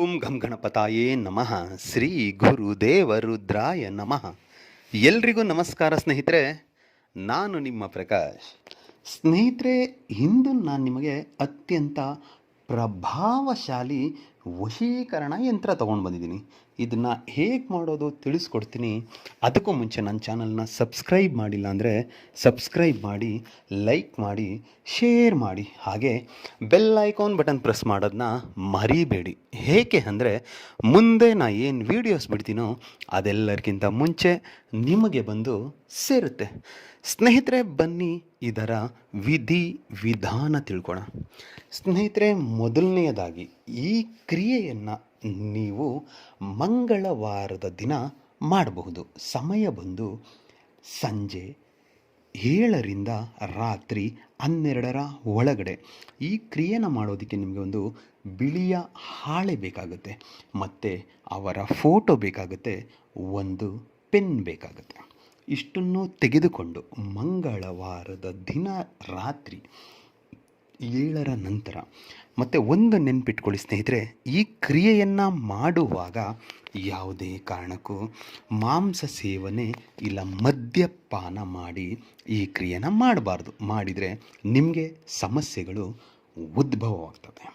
ಓಂ ಘಂ ಗಣಪತಾಯೇ ನಮಃ. ಶ್ರೀ ಗುರುದೇವ ರುದ್ರಾಯ ನಮಃ. ಎಲ್ರಿಗೂ ನಮಸ್ಕಾರ ಸ್ನೇಹಿತರೆ. ನಾನು ನಿಮ್ಮ ಪ್ರಕಾಶ್. ಸ್ನೇಹಿತರೆ, ಇಂದು ನಾನು ನಿಮಗೆ ಅತ್ಯಂತ ಪ್ರಭಾವಶಾಲಿ ವಶೀಕರಣ ಯಂತ್ರ ತೊಗೊಂಡು ಬಂದಿದ್ದೀನಿ. ಇದನ್ನು ಹೇಗೆ ಮಾಡೋದು ತಿಳಿಸ್ಕೊಡ್ತೀನಿ. ಅದಕ್ಕೂ ಮುಂಚೆ ನನ್ನ ಚಾನಲ್ನ ಸಬ್ಸ್ಕ್ರೈಬ್ ಮಾಡಿಲ್ಲ ಅಂದರೆ ಸಬ್ಸ್ಕ್ರೈಬ್ ಮಾಡಿ, ಲೈಕ್ ಮಾಡಿ, ಶೇರ್ ಮಾಡಿ, ಹಾಗೆ ಬೆಲ್ ಐಕಾನ್ ಬಟನ್ ಪ್ರೆಸ್ ಮಾಡೋದನ್ನ ಮರಿಬೇಡಿ. ಏಕೆ ಅಂದರೆ ಮುಂದೆ ನಾ ಏನು ವೀಡಿಯೋಸ್ ಬಿಡ್ತೀನೋ ಅದೆಲ್ಲರಿಗಿಂತ ಮುಂಚೆ ನಿಮಗೆ ಬಂದು ಸೇರುತ್ತೆ. ಸ್ನೇಹಿತರೆ, ಬನ್ನಿ ಇದರ ವಿಧಿ ವಿಧಾನ ತಿಳ್ಕೊಳ್ಳೋಣ. ಸ್ನೇಹಿತರೆ, ಮೊದಲನೆಯದಾಗಿ ಈ ಕ್ರಿಯೆಯನ್ನು ನೀವು ಮಂಗಳವಾರದ ದಿನ ಮಾಡಬಹುದು. ಸಮಯ ಬಂದು ಸಂಜೆ 7ರಿಂದ ರಾತ್ರಿ 12ರ ಒಳಗಡೆ. ಈ ಕ್ರಿಯೆನ ಮಾಡೋದಕ್ಕೆ ನಿಮಗೆ ಒಂದು ಬಿಳಿಯ ಹಾಳೆ ಬೇಕಾಗುತ್ತೆ, ಮತ್ತು ಅವರ ಫೋಟೋ ಬೇಕಾಗುತ್ತೆ, ಒಂದು ಪೆನ್ ಬೇಕಾಗುತ್ತೆ. ಇಷ್ಟನ್ನು ತೆಗೆದುಕೊಂಡು ಮಂಗಳವಾರದ ದಿನ ರಾತ್ರಿ 7ರ ನಂತರ, ಮತ್ತು ಒಂದು ನೆನ್ಪಿಟ್ಕೊಳ್ಳಿ ಸ್ನೇಹಿತರೆ, ಈ ಕ್ರಿಯೆಯನ್ನು ಮಾಡುವಾಗ ಯಾವುದೇ ಕಾರಣಕ್ಕೂ ಮಾಂಸ ಸೇವನೆ ಇಲ್ಲ ಮದ್ಯಪಾನ ಮಾಡಿ ಈ ಕ್ರಿಯೆನ ಮಾಡಬಾರ್ದು. ಮಾಡಿದರೆ ನಿಮಗೆ ಸಮಸ್ಯೆಗಳು ಉದ್ಭವವಾಗ್ತವೆ.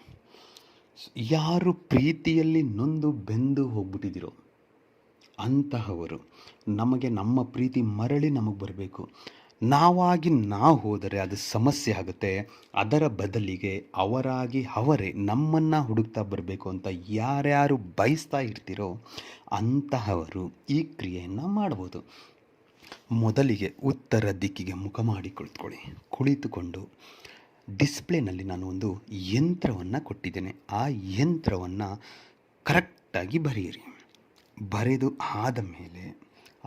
ಯಾರು ಪ್ರೀತಿಯಲ್ಲಿ ನೊಂದು ಬೆಂದು ಹೋಗ್ಬಿಟ್ಟಿದ್ದೀರೋ ಅಂತಹವರು, ನಮಗೆ ನಮ್ಮ ಪ್ರೀತಿ ಮರಳಿ ನಮಗೆ ಬರಬೇಕು, ನಾವಾಗಿ ನಾವು ಹೋದರೆ ಅದು ಸಮಸ್ಯೆ ಆಗುತ್ತೆ. ಅದರ ಬದಲಿಗೆ ಅವರಾಗಿ ಅವರೇ ನಮ್ಮನ್ನು ಹುಡುಕ್ತಾ ಬರಬೇಕು ಅಂತ ಯಾರ್ಯಾರು ಬಯಸ್ತಾ ಇರ್ತೀರೋ ಅಂತಹವರು ಈ ಕ್ರಿಯೆಯನ್ನು ಮಾಡ್ಬೋದು. ಮೊದಲಿಗೆ ಉತ್ತರ ದಿಕ್ಕಿಗೆ ಮುಖ ಮಾಡಿ ಕುಳಿತುಕೊಳ್ಳಿ. ಕುಳಿತುಕೊಂಡು ಡಿಸ್ಪ್ಲೇನಲ್ಲಿ ನಾನು ಒಂದು ಯಂತ್ರವನ್ನು ಕೊಟ್ಟಿದ್ದೇನೆ. ಆ ಯಂತ್ರವನ್ನು ಕರೆಕ್ಟಾಗಿ ಬರೆಯಿರಿ. ಬರೆದು ಆದ ಮೇಲೆ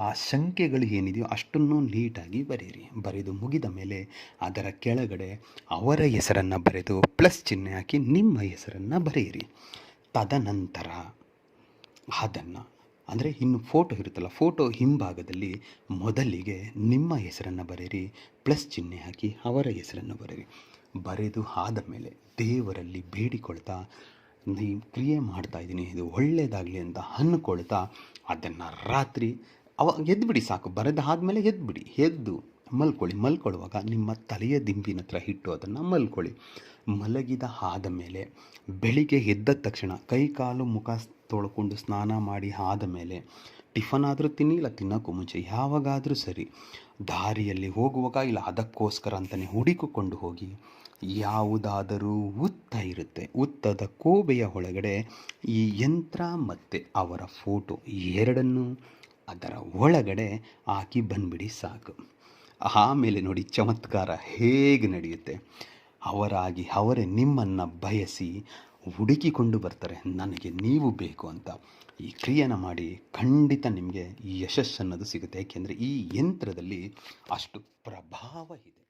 ಆ ಸಂಖ್ಯೆಗಳು ಏನಿದೆಯೋ ಅಷ್ಟನ್ನು ನೀಟಾಗಿ ಬರೆಯಿರಿ. ಬರೆದು ಮುಗಿದ ಮೇಲೆ ಅದರ ಕೆಳಗಡೆ ಅವರ ಹೆಸರನ್ನು ಬರೆದು ಪ್ಲಸ್ ಚಿಹ್ನೆ ಹಾಕಿ ನಿಮ್ಮ ಹೆಸರನ್ನು ಬರೆಯಿರಿ. ತದನಂತರ ಅದನ್ನು, ಅಂದರೆ ಇನ್ನು ಫೋಟೋ ಇರುತ್ತಲ್ಲ, ಫೋಟೋ ಹಿಂಭಾಗದಲ್ಲಿ ಮೊದಲಿಗೆ ನಿಮ್ಮ ಹೆಸರನ್ನು ಬರೆಯಿರಿ, ಪ್ಲಸ್ ಚಿಹ್ನೆ ಹಾಕಿ ಅವರ ಹೆಸರನ್ನು ಬರೆಯಿರಿ. ಬರೆದು ಆದ ಮೇಲೆ ದೇವರಲ್ಲಿ ಬೇಡಿಕೊಳ್ತಾ, ಈ ಕ್ರಿಯೆ ಮಾಡ್ತಾಯಿದ್ದೀನಿ, ಇದು ಒಳ್ಳೆಯದಾಗಲಿ ಅಂತ ಅಂದ್ಕೊಳ್ತಾ ಅದನ್ನು ರಾತ್ರಿ ಎದ್ದುಬಿಡಿ. ಸಾಕು, ಬರೆದ ಆದಮೇಲೆ ಎದ್ದುಬಿಡಿ. ಎದ್ದು ಮಲ್ಕೊಳ್ಳಿ. ಮಲ್ಕೊಳ್ಳುವಾಗ ನಿಮ್ಮ ತಲೆಯ ದಿಂಬಿನ ಹತ್ರ ಇಟ್ಟು ಅದನ್ನು ಮಲ್ಕೊಳ್ಳಿ. ಮಲಗಿದ ಆದ ಮೇಲೆ ಬೆಳಿಗ್ಗೆ ಎದ್ದ ತಕ್ಷಣ ಕೈ ಕಾಲು ಮುಖ ತೊಳ್ಕೊಂಡು ಸ್ನಾನ ಮಾಡಿ ಆದ ಮೇಲೆ ಟಿಫನ್ ಆದರೂ ತಿನ್ನಿ, ಇಲ್ಲ ತಿನ್ನೋಕ್ಕೂ ಮುಂಚೆ ಯಾವಾಗಾದರೂ ಸರಿ, ದಾರಿಯಲ್ಲಿ ಹೋಗುವಾಗ ಇಲ್ಲ ಅದಕ್ಕೋಸ್ಕರ ಅಂತಲೇ ಹುಡುಕಿಕೊಂಡು ಹೋಗಿ ಯಾವುದಾದರೂ ಹುತ್ತ ಇರುತ್ತೆ, ಹುತ್ತದ ಕೋಬೆಯ ಒಳಗಡೆ ಈ ಯಂತ್ರ ಮತ್ತು ಅವರ ಫೋಟೋ ಎರಡನ್ನೂ ಅದರ ಒಳಗಡೆ ಹಾಕಿ ಬಂದುಬಿಡಿ. ಸಾಕು. ಆಮೇಲೆ ನೋಡಿ ಚಮತ್ಕಾರ ಹೇಗೆ ನಡೆಯುತ್ತೆ. ಅವರಾಗಿ ಅವರೇ ನಿಮ್ಮನ್ನು ಬಯಸಿ ಹುಡುಕಿಕೊಂಡು ಬರ್ತಾರೆ, ನನಗೆ ನೀವು ಬೇಕು ಅಂತ. ಈ ಕ್ರಿಯೆನ ಮಾಡಿ, ಖಂಡಿತ ನಿಮಗೆ ಯಶಸ್ಸನ್ನೋದು ಸಿಗುತ್ತೆ. ಏಕೆಂದರೆ ಈ ಯಂತ್ರದಲ್ಲಿ ಅಷ್ಟು ಪ್ರಭಾವ ಇದೆ.